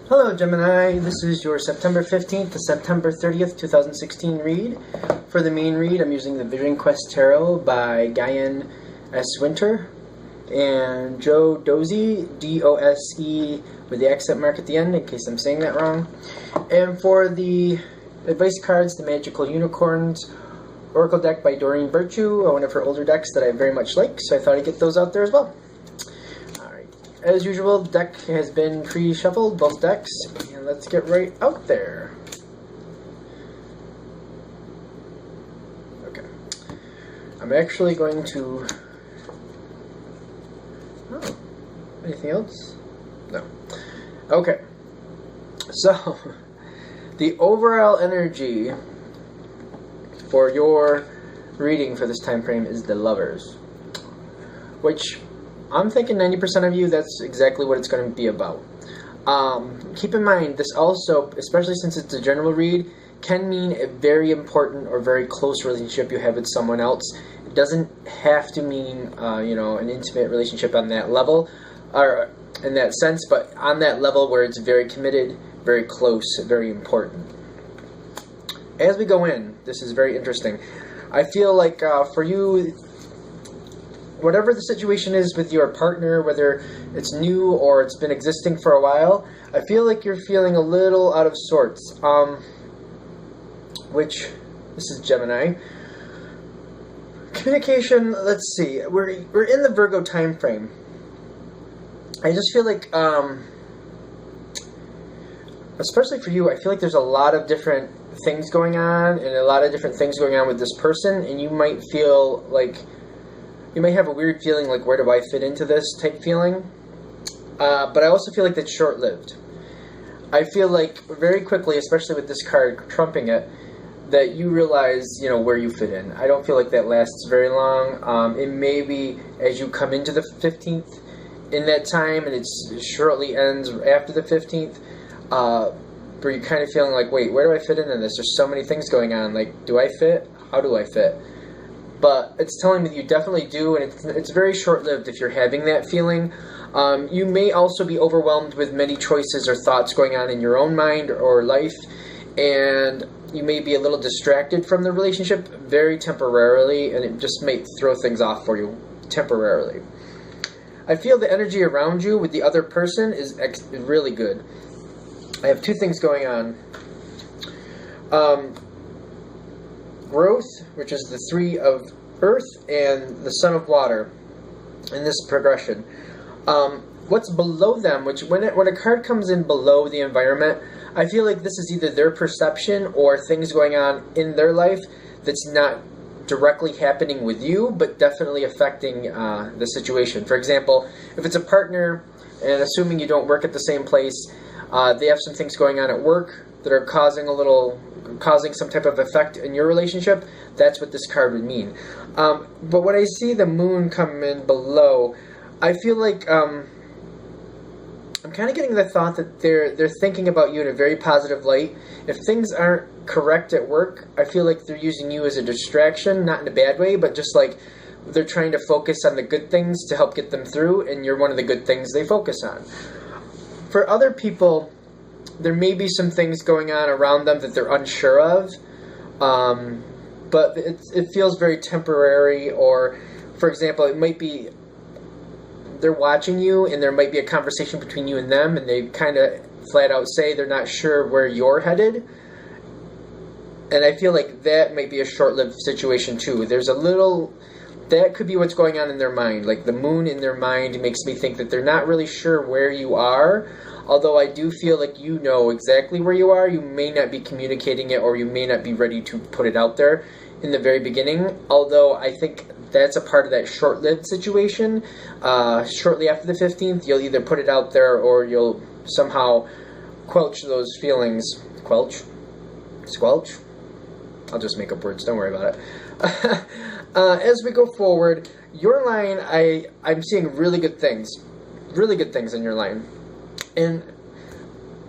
Hello Gemini, this is your September 15th to September 30th, 2016 read. For the main read, I'm using the Vision Quest Tarot by Guyan S. Winter and Joe Dozy, D-O-S-E, with the accent mark at the end, in case I'm saying that wrong. And for the advice cards, the Magical Unicorns Oracle deck by Doreen Virtue, one of her older decks that I very much like, so I thought I'd get those out there as well. As usual, the deck has been pre-shuffled, both decks, and let's get right out there. Okay. I'm actually going to... Oh, anything else? No. Okay. So, the overall energy for your reading for this time frame is the Lovers, which... I'm thinking 90% of you, that's exactly what it's going to be about. Keep in mind, this also, especially since it's a general read, can mean a very important or very close relationship you have with someone else. It doesn't have to mean, an intimate relationship on that level, or in that sense, but on that level where it's very committed, very close, very important. As we go in, this is very interesting. I feel like for you, whatever the situation is with your partner, whether it's new or it's been existing for a while, I feel like you're feeling a little out of sorts. Which, this is Gemini. Communication, let's see, we're in the Virgo time frame. I just feel like, especially for you, I feel like there's a lot of different things going on, and a lot of different things going on with this person, and you might feel like you may have a weird feeling like, where do I fit into this type feeling? But I also feel like that's short-lived. I feel like very quickly, especially with this card trumping it, that you realize, where you fit in. I don't feel like that lasts very long. It may be as you come into the 15th in that time, and it shortly ends after the 15th, where you're kind of feeling like, wait, where do I fit into this? There's so many things going on. Like, do I fit? How do I fit? But it's telling me that you definitely do, and it's very short-lived if you're having that feeling. You may also be overwhelmed with many choices or thoughts going on in your own mind or life, and you may be a little distracted from the relationship very temporarily, and it just may throw things off for you temporarily. I feel the energy around you with the other person is really good. I have two things going on. Growth, which is the 3 of Earth, and the Son of Water in this progression. What's below them, which when a card comes in below the environment, I feel like this is either their perception or things going on in their life that's not directly happening with you, but definitely affecting the situation. For example, if it's a partner, and assuming you don't work at the same place, they have some things going on at work that are causing some type of effect in your relationship. That's what this card would mean. But when I see the moon come in below, I feel like I'm kind of getting the thought that they're thinking about you in a very positive light. If things aren't correct at work, I feel like they're using you as a distraction, not in a bad way, but just like they're trying to focus on the good things to help get them through, and you're one of the good things they focus on. For other people, there may be some things going on around them that they're unsure of, but it feels very temporary. Or, for example, it might be they're watching you, and there might be a conversation between you and them, and they kind of flat out say they're not sure where you're headed. And I feel like that might be a short-lived situation too. There's a little... That could be what's going on in their mind. Like the moon in their mind makes me think that they're not really sure where you are. Although I do feel like you know exactly where you are. You may not be communicating it, or you may not be ready to put it out there in the very beginning. Although I think that's a part of that short-lived situation. Shortly after the 15th, you'll either put it out there or you'll somehow quelch those feelings. Quelch? Squelch? I'll just make up words. Don't worry about it. As we go forward, your line, I'm seeing really good things. Really good things in your line. And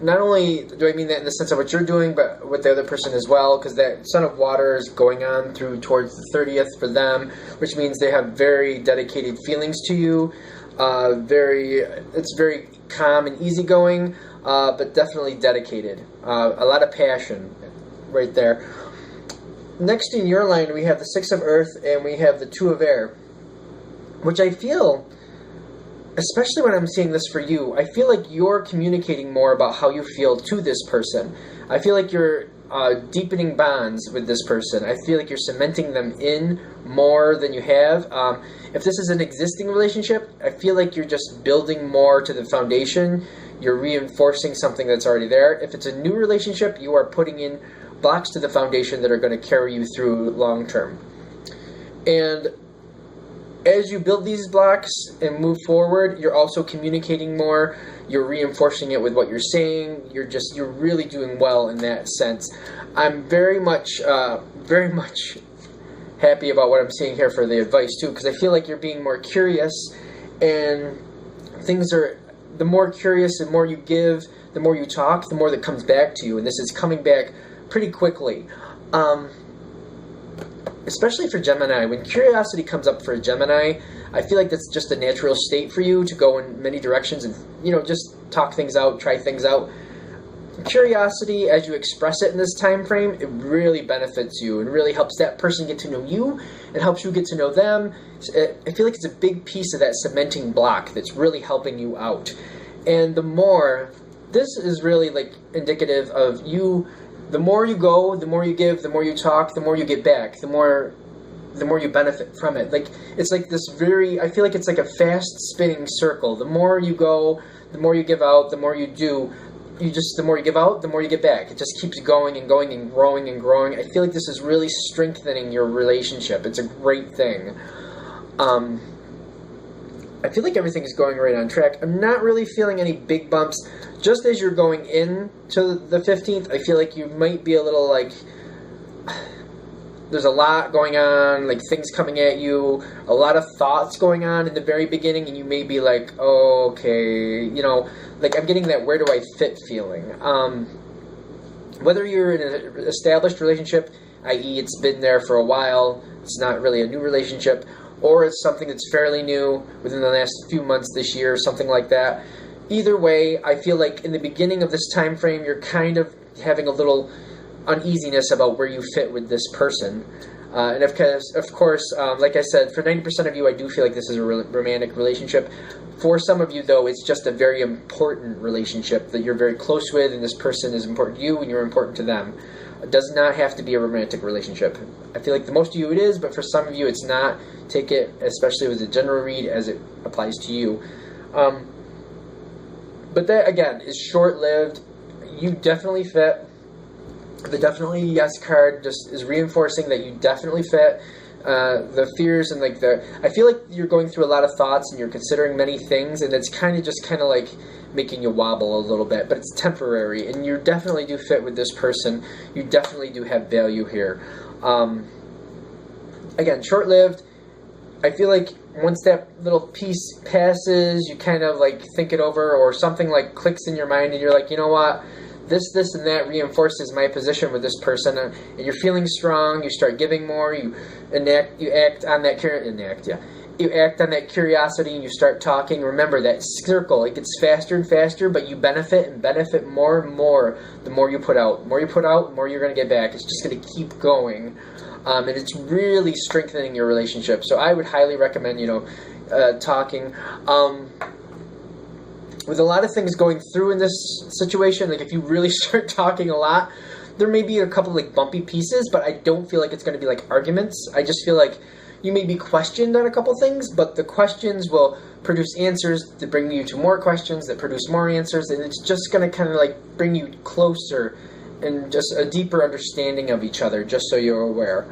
not only do I mean that in the sense of what you're doing, but with the other person as well, because that Son of Water is going on through towards the 30th for them, which means they have very dedicated feelings to you. It's very calm and easygoing, but definitely dedicated. A lot of passion right there. Next in your line, we have the Six of Earth and we have the Two of Air, which I feel, especially when I'm seeing this for you, I feel like you're communicating more about how you feel to this person. I feel like you're deepening bonds with this person. I feel like you're cementing them in more than you have. If this is an existing relationship, I feel like you're just building more to the foundation. You're reinforcing something that's already there. If it's a new relationship, you are putting in blocks to the foundation that are going to carry you through long term. And as you build these blocks and move forward, you're also communicating more. You're reinforcing it with what you're saying. You're really doing well in that sense. I'm very much happy about what I'm seeing here for the advice too, because I feel like you're being more curious, and the more curious and more you give, the more you talk, the more that comes back to you, and this is coming back pretty quickly. Especially for Gemini, when curiosity comes up for a Gemini, I feel like that's just a natural state for you to go in many directions and, just talk things out, try things out. Curiosity, as you express it in this time frame, it really benefits you. It really helps that person get to know you. It helps you get to know them. I feel like it's a big piece of that cementing block that's really helping you out. And this is really like indicative of you. The more you go, the more you give, the more you talk, the more you get back, the more you benefit from it. Like, it's like this I feel like it's like a fast spinning circle. The more you go, the more you give out, the more you do, the more you give out, the more you get back. It just keeps going and going and growing and growing. I feel like this is really strengthening your relationship. It's a great thing. I feel like everything is going right on track. I'm not really feeling any big bumps. Just as you're going into the 15th, I feel like you might be a little like, there's a lot going on, like things coming at you, a lot of thoughts going on in the very beginning, and you may be like, oh, okay, like I'm getting that where do I fit feeling. Whether you're in an established relationship, i.e. it's been there for a while, it's not really a new relationship, or it's something that's fairly new within the last few months this year, something like that. Either way, I feel like in the beginning of this time frame, you're kind of having a little uneasiness about where you fit with this person. And of course, like I said, for 90% of you, I do feel like this is a romantic relationship. For some of you, though, it's just a very important relationship that you're very close with, and this person is important to you, and you're important to them. It does not have to be a romantic relationship. I feel like the most of you it is, but for some of you it's not. Take it, especially with a general read, as it applies to you. But that, again, is short-lived. You definitely fit. The definitely yes card just is reinforcing that you definitely fit. The fears and I feel like you're going through a lot of thoughts and you're considering many things, and it's kind of like making you wobble a little bit, but it's temporary, and you definitely do fit with this person. You definitely do have value here. Again, short-lived. I feel like once that little piece passes, you kind of like think it over, or something like clicks in your mind, and you're like, you know what? This, and that reinforces my position with this person, and you're feeling strong. You start giving more. You act on that curiosity, and you start talking. Remember that circle; it gets faster and faster, but you benefit more and more the more you put out. The more you put out, the more you're going to get back. It's just going to keep going, and it's really strengthening your relationship. So I would highly recommend talking. With a lot of things going through in this situation, like if you really start talking a lot, there may be a couple like bumpy pieces, but I don't feel like it's going to be like arguments. I just feel like you may be questioned on a couple things, but the questions will produce answers that bring you to more questions that produce more answers, and it's just going to kind of like bring you closer and just a deeper understanding of each other, just so you're aware.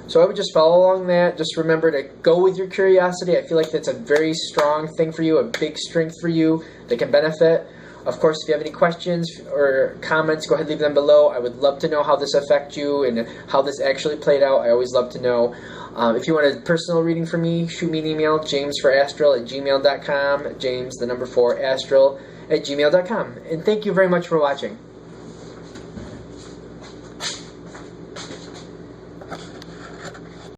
So I would just follow along that. Just remember to go with your curiosity. I feel like that's a very strong thing for you, a big strength for you that can benefit. Of course, if you have any questions or comments, go ahead and leave them below. I would love to know how this affected you and how this actually played out. I always love to know. If you want a personal reading from me, shoot me an email, jamesforastral@gmail.com, James, the number 4, astral@gmail.com. And thank you very much for watching.